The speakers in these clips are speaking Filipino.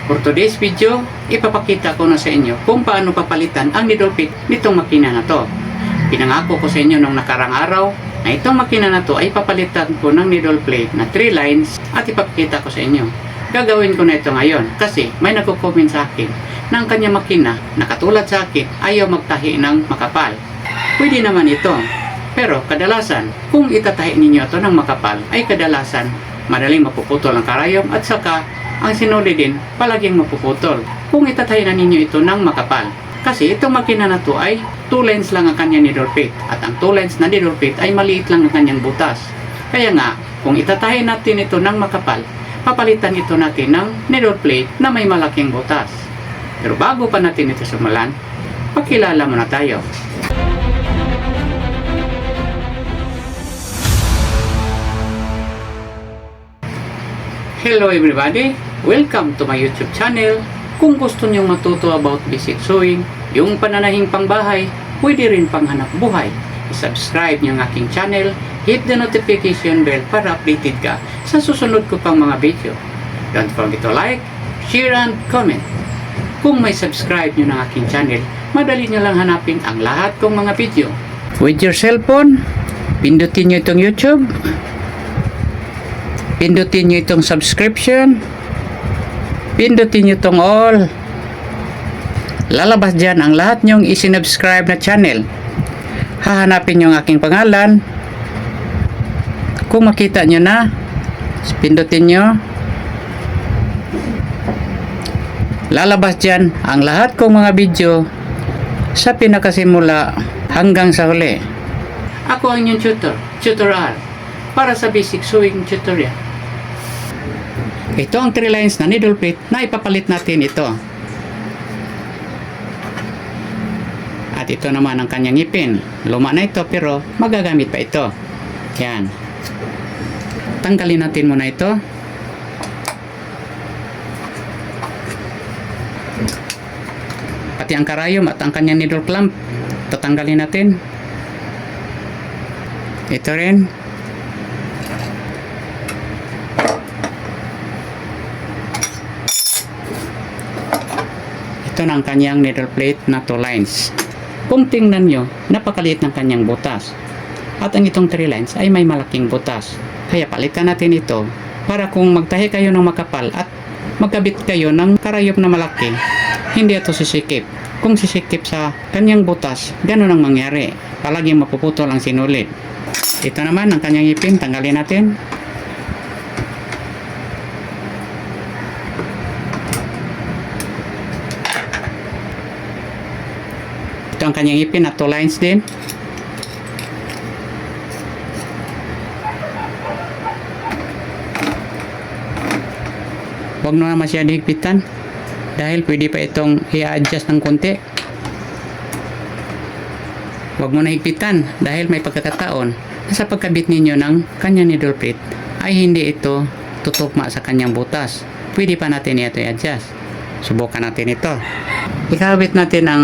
For today's video, ipapakita ko na sa inyo kung paano papalitan ang needle pit nitong makina na to. Pinangako ko sa inyo nung nakarang araw na itong makina na to ay papalitan ko ng needle plate na 3 lines at ipapakita ko sa inyo. Gagawin ko na ito ngayon kasi may nagko-comment sa akin na ang kanya makina na katulad sa akin ayaw magtahi ng makapal. Pwede naman ito, pero kadalasan kung itatahi ninyo ito ng makapal ay kadalasan madaling mapuputol ang karayom at saka ang sinuli din palaging mapuputol kung itatahi na ninyo ito ng makapal. Kasi itong makina na to ay 2 lines lang ang kanyang needle plate at ang 2 lines na needle plate ay maliit lang ang kanyang butas. Kaya nga, kung itatahi natin ito ng makapal, papalitan ito natin ng needle plate na may malaking butas. Pero bago pa natin ito simulan, pakilala muna tayo. Hello everybody! Welcome to my YouTube channel. Kung gusto nyong matuto about basic sewing, yung pananahing pangbahay, pwede rin panghanap buhay, i-subscribe nyo ang aking channel, hit the notification bell para updated ka sa susunod ko pang mga video. Don't forget to like, share, and comment. Kung may subscribe nyo ng aking channel, madali nyo lang hanapin ang lahat kong mga video. With your cellphone, pindutin nyo itong YouTube, pindutin nyo itong subscription, pindutin nyo itong all. Lalabas dyan ang lahat nyong isinubscribe na channel. Hahanapin nyo ang aking pangalan. Kung makita nyo na, pindutin nyo. Lalabas dyan ang lahat kong mga video sa pinakasimula hanggang sa huli. Ako ang inyong tutorial para sa basic sewing tutorial. Ito ang 3 lines na needle plate na ipapalit natin ito. At ito naman ang kanyang ngipin. Luma na ito pero magagamit pa ito. Yan. Tanggalin natin muna ito. Pati ang karayom at ang kanyang needle clamp. Tatanggalin natin. Ito rin. Ito na ang kanyang needle plate na 2 lines. Kung tingnan nyo, napakaliit ng kanyang butas. At ang itong 3 lines ay may malaking butas. Kaya palitan natin ito para kung magtahi kayo ng makapal at magkabit kayo ng karayom na malaki, hindi ito sisikip. Kung sisikip sa kanyang butas, ganun ang mangyari. Palaging mapuputol ang sinulid. Ito naman ang kanyang ipin, tanggalin natin. Ito ang kanyang ipin at 2 lines din. Huwag na masyadong higpitan dahil pwede pa itong i-adjust ng konti. Huwag mo na higpitan dahil may pagkakataon na sa pagkabit ninyo ng kanyang needle plate ay hindi ito tutugma sa kanyang butas. Pwede pa natin ito i-adjust. Subukan natin ito. Ikabit natin ang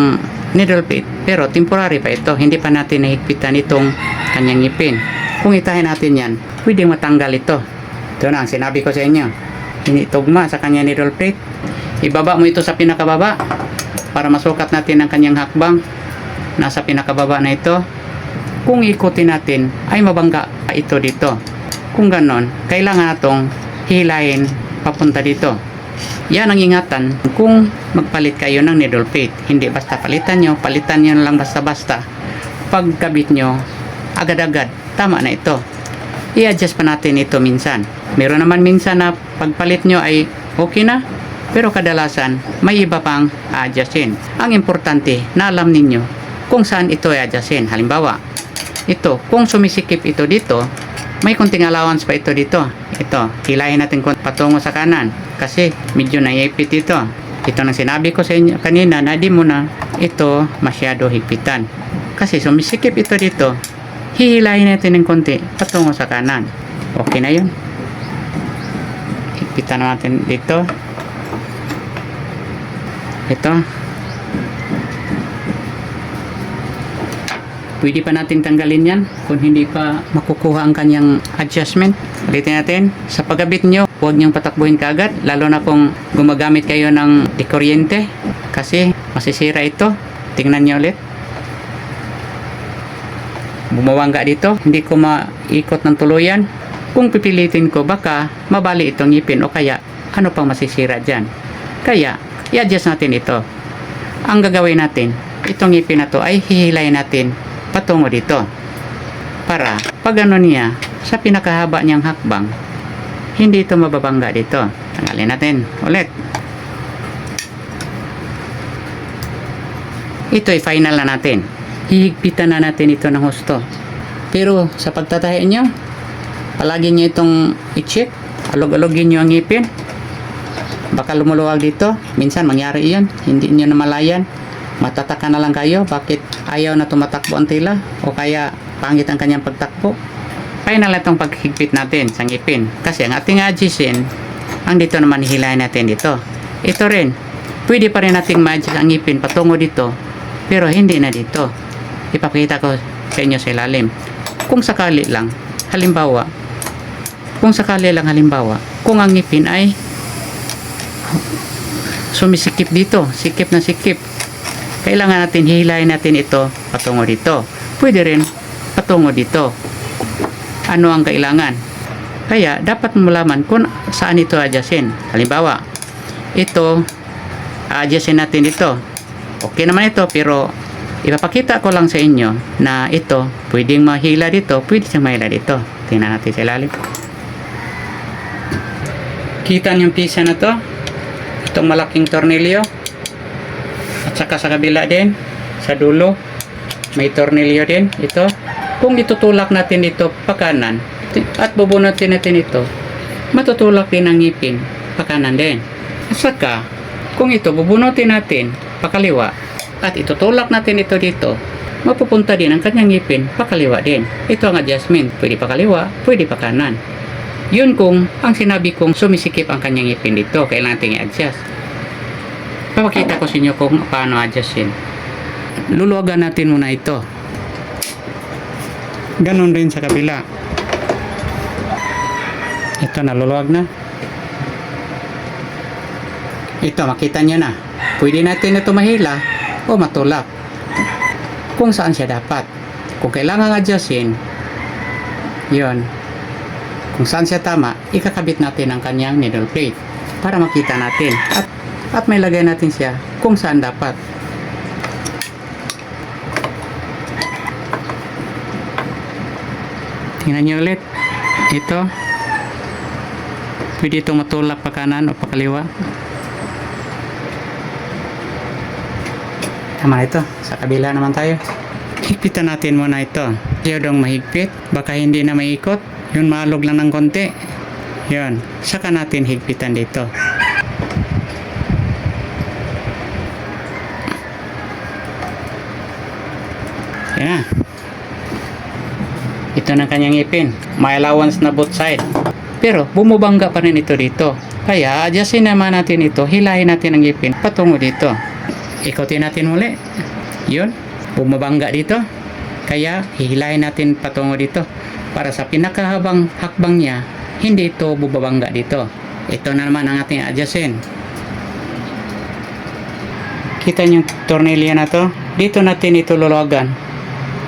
needle plate pero temporary pa ito. Hindi pa natin nahigpitan itong kanyang ngipin. Kung itahin natin yan, pwede matanggal ito. Ito na ang sinabi ko sa inyo. Hindi tugma sa kanyang needle plate. Ibaba mo ito sa pinakababa para masukat natin ang kanyang hakbang. Nasa pinakababa na ito. Kung ikutin natin ay mabangga pa ito dito. Kung ganon, kailangan natong hilahin papunta dito. Yan ang ingatan kung magpalit kayo ng needle plate. Hindi basta palitan nyo na lang basta-basta. Pagkabit nyo, agad-agad, tama na ito. I-adjust pa natin ito minsan. Meron naman minsan na pagpalit nyo ay okay na, pero kadalasan may iba pang a-adjustin. Ang importante na alam ninyo kung saan ito i-adjustin. Halimbawa, ito, kung sumisikip ito dito, may kunting allowance pa ito dito. Ito, hilahin natin patungo sa kanan kasi medyo naipit ito. Ito nang sinabi ko sa inyo kanina na di mo na ito masyado higpitan. Kasi sumisikip ito dito, hihilahin natin ng konti patungo sa kanan. Okay na yun. Higpitan natin dito. Ito. Pwede pa natin tanggalin yan kung hindi pa makukuha ang kanyang adjustment. Ulitin natin. Sa pagkabit nyo, huwag niyong patakbuhin kaagad, lalo na kung gumagamit kayo ng di kuryente kasi masisira ito. Tingnan niyo ulit. Bumawangga dito, hindi ko maikot ng tuluyan. Kung pipilitin ko, baka mabali itong ngipin o kaya ano pang masisira dyan. Kaya, i-adjust natin ito. Ang gagawin natin, itong ngipin na to ay hihilayin natin patungo dito. Para, pag ano niya, sa pinakahaba niyang hakbang, hindi ito mababangga dito. Tanggalin natin ulit. Ito ay final na natin. Hihigpitan na natin ito ng husto. Pero sa pagtatahi nyo, palagi nyo itong i-check. Alog-alogin nyo ang ngipin. Baka lumuluwag dito. Minsan mangyari iyan. Hindi nyo namalayan. Matataka na lang kayo. Bakit ayaw na tumatakbo ang tila? O kaya pangit ang kanyang pagtakbo? Final na itong paghigpit natin sa ngipin. Kasi ang ating adjustin, ang dito naman hihilahin natin dito. Ito rin. Pwede pa rin nating ma-adjust ang ngipin patungo dito. Pero hindi na dito. Ipapakita ko sa inyo sa ilalim. Kung sakali lang, halimbawa, kung ang ngipin ay sumisikip dito, sikip na sikip, kailangan natin hihilahin natin ito patungo dito. Pwede rin patungo dito. Ano ang kailangan? Kaya dapat malaman kung saan ito adjustin. Halimbawa, ito adjustin natin ito. Okay naman ito, pero ipapakita ko lang sa inyo na ito pwedeng mahila dito, pwede siyang mahila dito. Tingnan natin sa ilalim. Kita niyo yung pisa na to, itong malaking tornilyo, at saka sa kabila din, sa dulo may tornilyo din. Ito, kung itutulak natin dito pa kanan at bubunutin natin ito, matutulak din ang ngipin pa kanan din. At saka kung ito bubunutin natin pakaliwa at itutulak natin ito dito, mapupunta din ang kanyang ngipin pakaliwa din. Ito ang adjustment, pwede pakaliwa, pwede pa kanan. Yun kung ang sinabi kong sumisikip ang kanyang ngipin dito, kailangan natin i-adjust. Papakita ko sa inyo kung paano adjustin. Luluwagan natin muna ito. Ganon rin sa kabila. Ito naluluwag na. Ito makita nyo na. Pwede natin ito mahila o matulak. Kung saan siya dapat. Kung kailangan adjustin, yun. Kung saan siya tama, ikakabit natin ang kanyang needle plate para makita natin. At may lagay natin siya kung saan dapat. Tingnan nyo ulit. Ito. Pwede itong matulak pa kanan o pa kaliwa. Tama ito. Sa kabila naman tayo. Higpitan natin muna ito. Masyadong mahigpit. Baka hindi na maikot. Yun, maalog lang ng konti. Yun. Saka natin higpitan dito. Yan na. Ito na kanyang ngipin. May allowance na both side. Pero bumubangga pa rin ito dito. Kaya adjustin naman natin ito. Hilahin natin ang ngipin patungo dito. Ikutin natin muli. Yun. Bumubangga dito. Kaya hihilahin natin patungo dito. Para sa pinakahabang hakbang niya, hindi ito bubabangga dito. Ito na naman ang ating adjustin. Kita niyo yung tornilyo na to? Dito natin ito luluwagan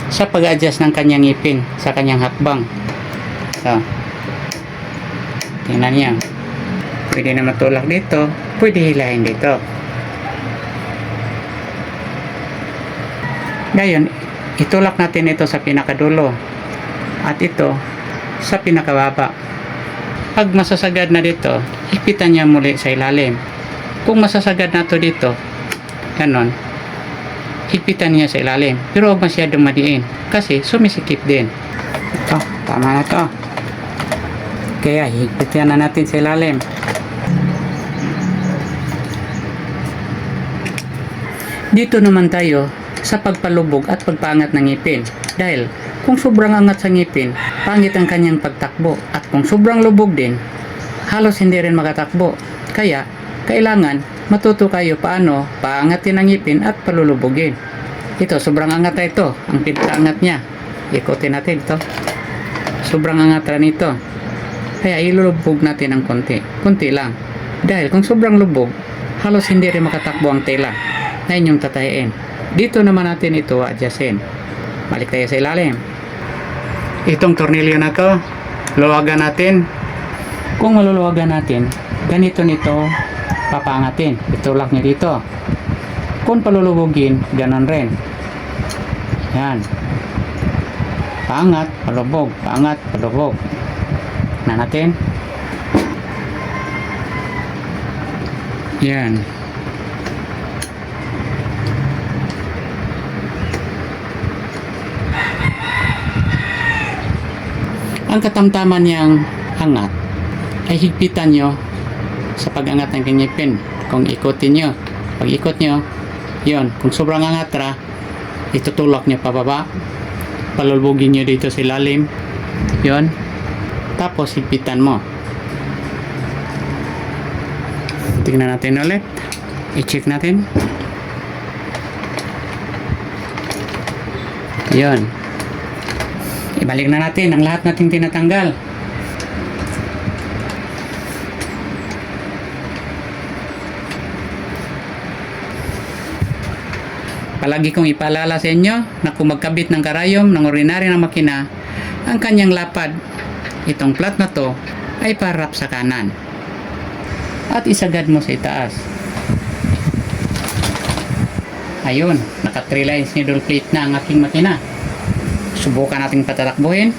sa pag-adjust ng kanyang ngipin sa kanyang hakbang. So, tingnan niya. Pwede na matulak dito, pwede hilahin dito. Ngayon, itulak natin ito sa pinakadulo at ito sa pinakababa. Pag masasagad na dito, hipitan niya muli sa ilalim. Kung masasagad na to dito, ganon, hipitan niya sa ilalim. Pero huwag masyadong madiin kasi sumisikip din. Ito, tama na to. Kaya hipitan na natin sa ilalim. Dito naman tayo sa pagpalubog at pagpaangat ng ngipin. Dahil kung sobrang angat sa ngipin, pangit ang kanyang pagtakbo. At kung sobrang lubog din, halos hindi rin makatakbo. Kaya kailangan matuto kayo paano paangatin ang ngipin at palulubugin. Ito, sobrang angat na ito. Ang pinakaangat niya. Ikutin natin ito. Sobrang angat na nito. Kaya ilulubog natin ng konti. Konti lang. Dahil kung sobrang lubog, halos hindi rin makatakbo ang tela na inyong tatahiin. Dito naman natin ito adjustin. Balik tayo sa ilalim. Itong tornilyo na to, luwagan natin. Kung maluluwagan natin, ganito nito papaangatin. Itulak nyo dito. Kung palulubogin, ganon rin. Yan. Paangat, palubog. Paangat, palubog. Na natin. Yan. Ang katamtaman niyang angat ay higpitan nyo sa pag-angat ng kanyang pin. Kung ikutin nyo, pag ikot nyo, yun, kung sobrang angat ra, itutulak nyo pababa, palulbugin nyo dito sa ilalim, yun, tapos higpitan mo. Tingnan natin ulit, i-check natin, yun, ibalik na natin ang lahat nating tinatanggal. Palagi kong ipaalala sa inyo na kung magkabit ng karayom ng ordinary na makina, ang kanyang lapad, itong flat na to, ay parap sa kanan. At isagad mo sa itaas. Ayun, naka 3 lines needle plate na ang aking makina. Subukan nating patatakbuhin.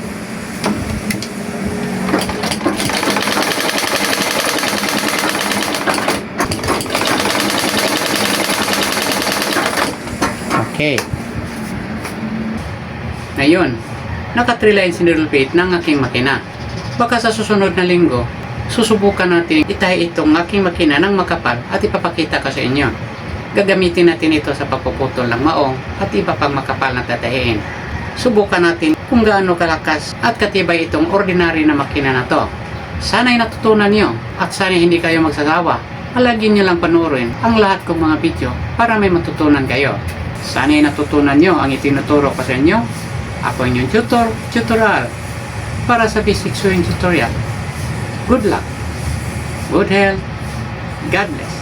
Okay. Ngayon, naka 3 lines needle plate ng aking makina. Baka sa susunod na linggo, susubukan natin itahi itong aking makina ng makapal at ipapakita ko sa inyo. Gagamitin natin ito sa pagpuputol ng maong at iba pang makapal na tatahiin. Subukan natin kung gaano kalakas at katibay itong ordinary na makina na to. Sana'y natutunan nyo at sana'y hindi kayo magsasawa. Palagi nyo lang panuorin ang lahat kong mga video para may matutunan kayo. Sana'y natutunan nyo ang itinuturo ko sa inyo. Ako inyong tutorial para sa basic sewing tutorial. Good luck, good health, God bless.